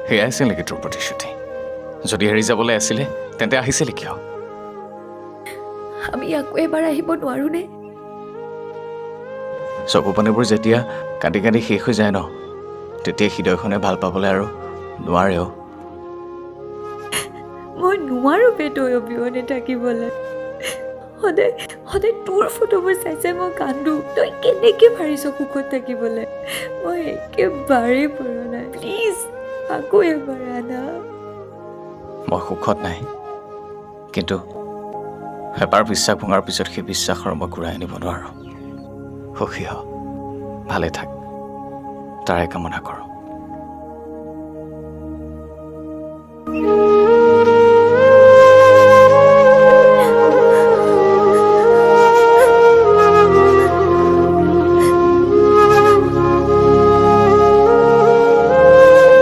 সেয়াই আছিল নেকি তোৰ প্ৰতিশ্ৰুতি? যদি এৰি যাবলৈ আছিলে তেন্তে আহিছিলে কিয়? আমি আকৌ এবাৰ আহিব নোৱাৰোনে? চকু পানীবোৰ যেতিয়া কান্দি কান্দি শেষ হৈ যায় ন, তেতিয়া হৃদয়খনে ভাল পাবলৈ আৰু নোৱাৰেও। মই নোৱাৰো তই অবিহনে থাকিবলৈ। সদায় সদায় তোৰ ফটোবোৰ চাই চাই মই কান্দো। তই কেনেকে পাৰিছ সুখত থাকিবলৈ? মই একেবাৰেই পৰা নাই। প্লিজ আকৌ এবাৰ আনা। মই সুখত নাই, কিন্তু এবাৰ বিশ্বাস ভঙাৰ পিছত সেই বিশ্বাসৰ মই ঘূৰাই আনিব নোৱাৰো। সুখী হ, ভালে থাক, তাৰে কামনা কৰোঁ।